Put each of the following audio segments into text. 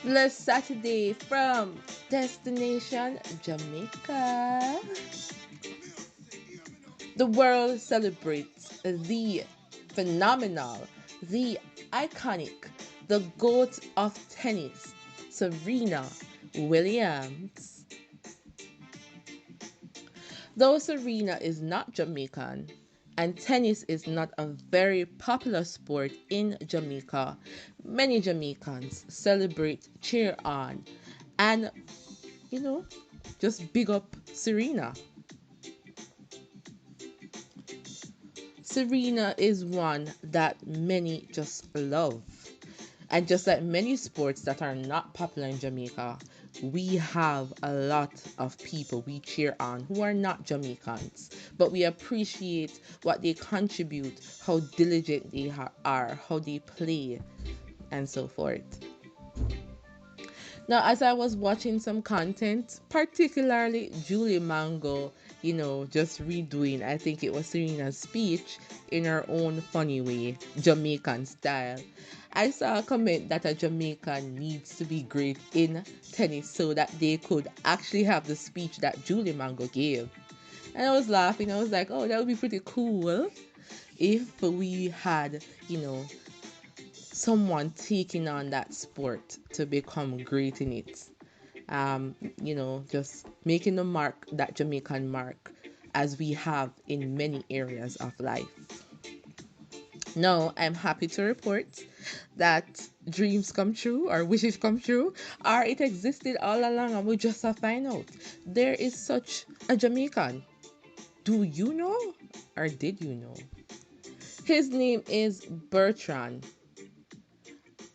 Blessed Saturday from Destination Jamaica. The world celebrates the phenomenal, the iconic, the GOAT of tennis, Serena Williams. Though Serena is not Jamaican and tennis is not a very popular sport in Jamaica, many Jamaicans celebrate, cheer on, and, you know, just big up Serena. Serena is one that many just love. And just like many sports that are not popular in Jamaica, we have a lot of people we cheer on who are not Jamaicans, but we appreciate what they contribute, how diligent they are, how they play, and so forth. Now, as I was watching some content, particularly Julie Mango, just redoing, I think it was Serena's speech in her own funny way, Jamaican style. I saw a comment that a Jamaican needs to be great in tennis so that they could actually have the speech that Julie Mango gave. And I was laughing. I was like, oh, that would be pretty cool if we had, someone taking on that sport to become great in it. Just making the mark, that Jamaican mark, as we have in many areas of life. Now, I'm happy to report that dreams come true or wishes come true, or it existed all along and we just have find out. There is such a Jamaican. Do you know or did you know? His name is Bertrand,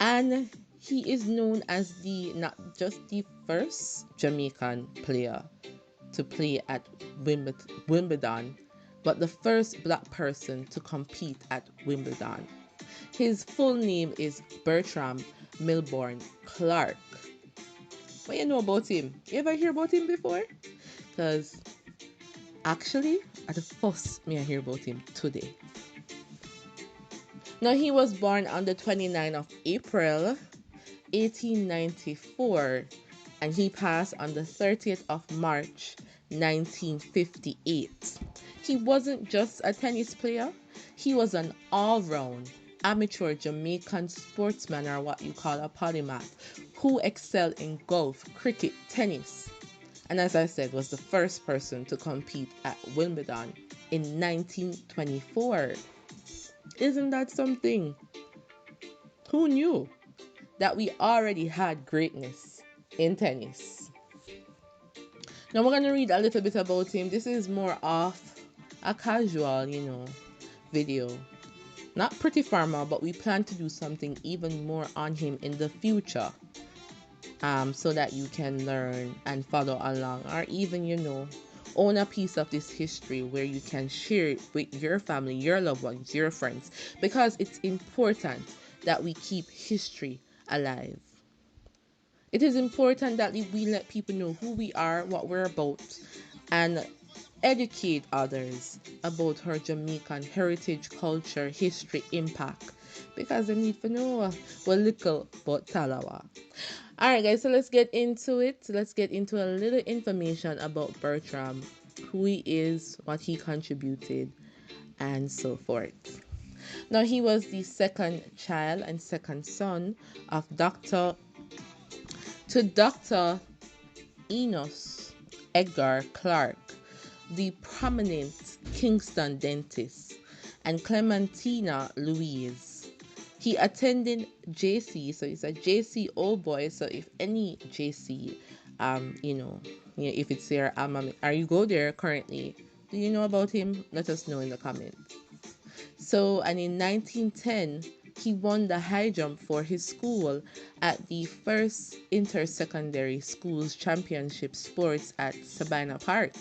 and he is known as the not just the first Jamaican player to play at Wimbledon, but the first black person to compete at Wimbledon. His full name is Bertrand Milbourne Clark. What you know about him? You ever hear about him before? Because actually, at the first me I hear about him today. Now, he was born on the 29th of April 1894, and he passed on the 30th of March 1958. He wasn't just a tennis player, he was an all-round amateur Jamaican sportsman, or what you call a polymath, who excelled in golf, cricket, tennis, and as I said, was the first person to compete at Wimbledon in 1924. Isn't that something? Who knew that we already had greatness in tennis? Now we're going to read a little bit about him. This is more of a casual, video. Not pretty formal, but we plan to do something even more on him in the future. So that you can learn and follow along, or even, own a piece of this history where you can share it with your family, your loved ones, your friends, because it's important that we keep history alive. It is important that we let people know who we are, what we're about, and educate others about her Jamaican heritage, culture, history, impact, because they need to know what little about Talawa. Alright guys, so let's get into it. Let's get into a little information about Bertram, who he is, what he contributed, and so forth. Now, he was the second child and second son of Dr. Enos Edgar Clark, the prominent Kingston dentist, and Clementina Louise. He attended JC, so he's a JC old boy. So if any JC, if it's there, are you go there currently? Do you know about him? Let us know in the comments. So, and in 1910, he won the high jump for his school at the first inter-secondary schools championship sports at Sabina Park.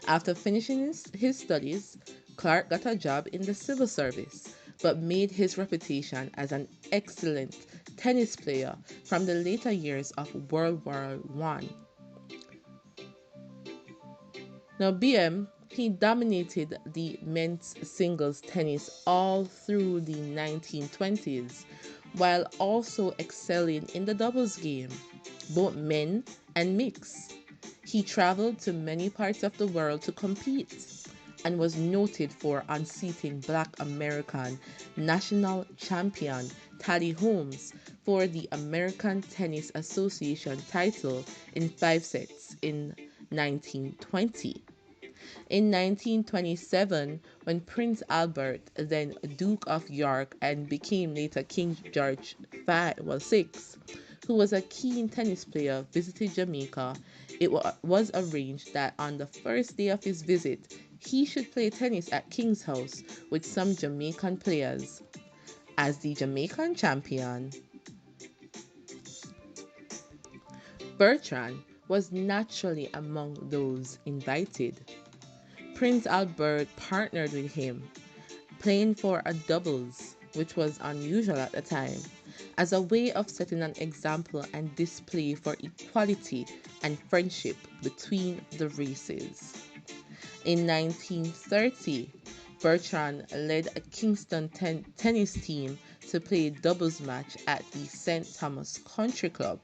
After finishing his studies, Clark got a job in the civil service, but made his reputation as an excellent tennis player from the later years of World War I. Now, BM, he dominated the men's singles tennis all through the 1920s, while also excelling in the doubles game, both men and mixed. He traveled to many parts of the world to compete and was noted for unseating Black American national champion Tally Holmes for the American Tennis Association title in 5 sets in 1920. In 1927, when Prince Albert, then Duke of York and became later King George VI, who was a keen tennis player, visited Jamaica, it was arranged that on the first day of his visit, he should play tennis at King's House with some Jamaican players. As the Jamaican champion, Bertrand was naturally among those invited. Prince Albert partnered with him, playing for a doubles, which was unusual at the time, as a way of setting an example and display for equality and friendship between the races. In 1930, Bertrand led a Kingston tennis team to play a doubles match at the St. Thomas Country Club.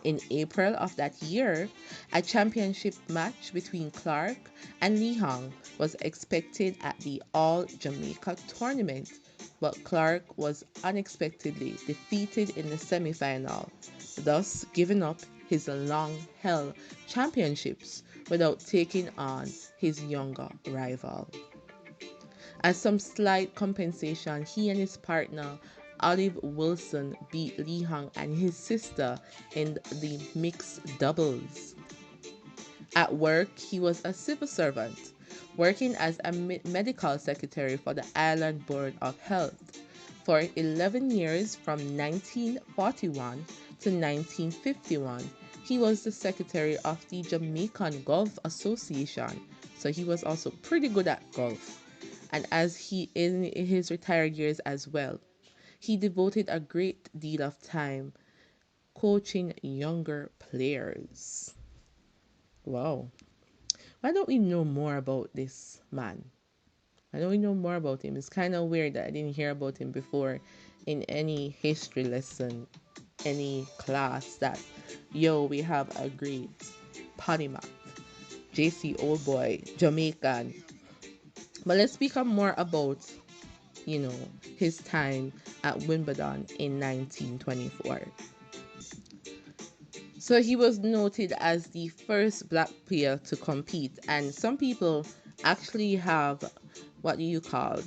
In April of that year, a championship match between Clark and Lee Hong was expected at the All Jamaica tournament, but Clark was unexpectedly defeated in the semi-final, thus giving up his long-held championships without taking on his younger rival. As some slight compensation, he and his partner Olive Wilson beat Lee Hong and his sister in the mixed doubles. At work, he was a civil servant, working as a medical secretary for the Island Board of Health. For 11 years, from 1941 to 1951, he was the secretary of the Jamaican Golf Association, so he was also pretty good at golf. And as he in his retired years as well, he devoted a great deal of time coaching younger players. Wow. Why don't we know more about this man? Why don't we know more about him? It's kind of weird that I didn't hear about him before in any history lesson, any class that, we have a great polymath, JC old boy, Jamaican. But let's speak up more about, his time at Wimbledon in 1924. So he was noted as the first Black player to compete, and some people actually have what do you call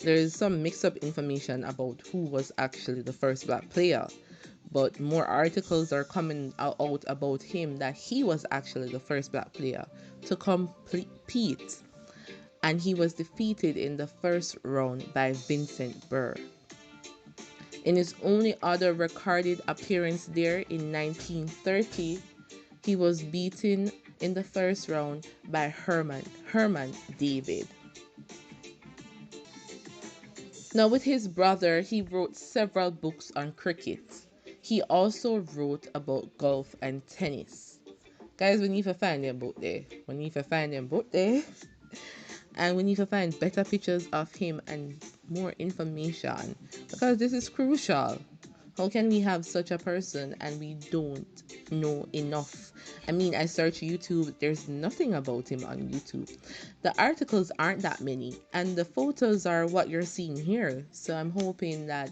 there's some mix-up information about who was actually the first Black player, but more articles are coming out about him that he was actually the first Black player to compete, and he was defeated in the first round by Vincent Burr. In his only other recorded appearance there in 1930, he was beaten in the first round by Herman David. Now, with his brother, he wrote several books on cricket. He also wrote about golf and tennis. Guys, we need to find them both there. And we need to find better pictures of him and more information, because this is crucial. How can we have such a person and we don't know enough? I mean, I search YouTube, there's nothing about him on YouTube. The articles aren't that many, and the photos are what you're seeing here. So I'm hoping that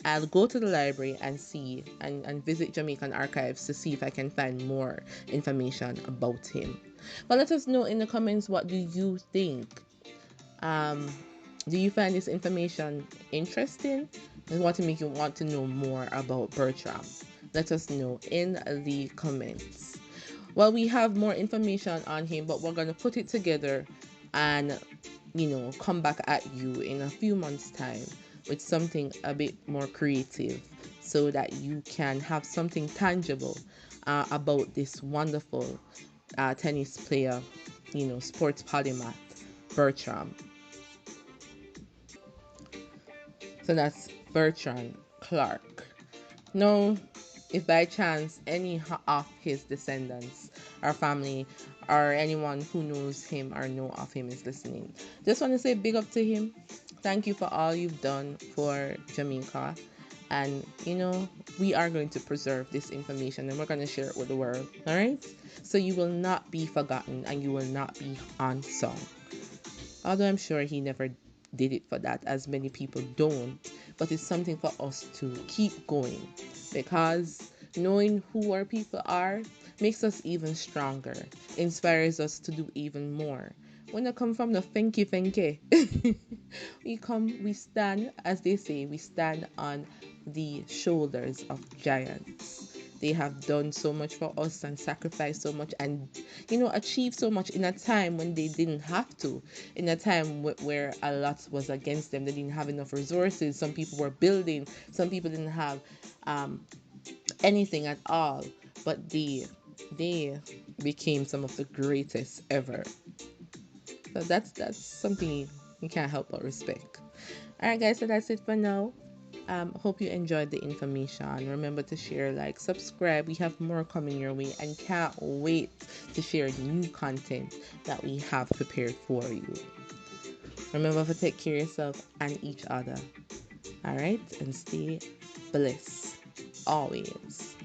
I'll go to the library and see and visit Jamaican archives to see if I can find more information about him. But let us know in the comments, what do you think? Do you find this information interesting and want to make you want to know more about Bertrand? Let us know in the comments. Well, we have more information on him, but we're going to put it together and, come back at you in a few months' time with something a bit more creative so that you can have something tangible about this wonderful tennis player, sports polymath, Bertrand. So that's Bertrand Clark. Now, if by chance any of his descendants or family or anyone who knows him or know of him is listening, just want to say big up to him. Thank you for all you've done for Jamaica. And, we are going to preserve this information and we're going to share it with the world. All right? So you will not be forgotten and you will not be unsung. Although I'm sure he never did it for that, as many people don't. But it's something for us to keep going, because knowing who our people are makes us even stronger, inspires us to do even more. When I come from the finky, we stand, as they say, we stand on the shoulders of giants. They have done so much for us and sacrificed so much and, achieved so much in a time when they didn't have to, in a time where a lot was against them. They didn't have enough resources. Some people were building, some people didn't have anything at all, but they became some of the greatest ever. So that's something you can't help but respect. All right, guys, so that's it for now. Hope you enjoyed the information. Remember to share, like, subscribe. We have more coming your way and can't wait to share new content that we have prepared for you. Remember to take care of yourself and each other. All right, and stay blessed always.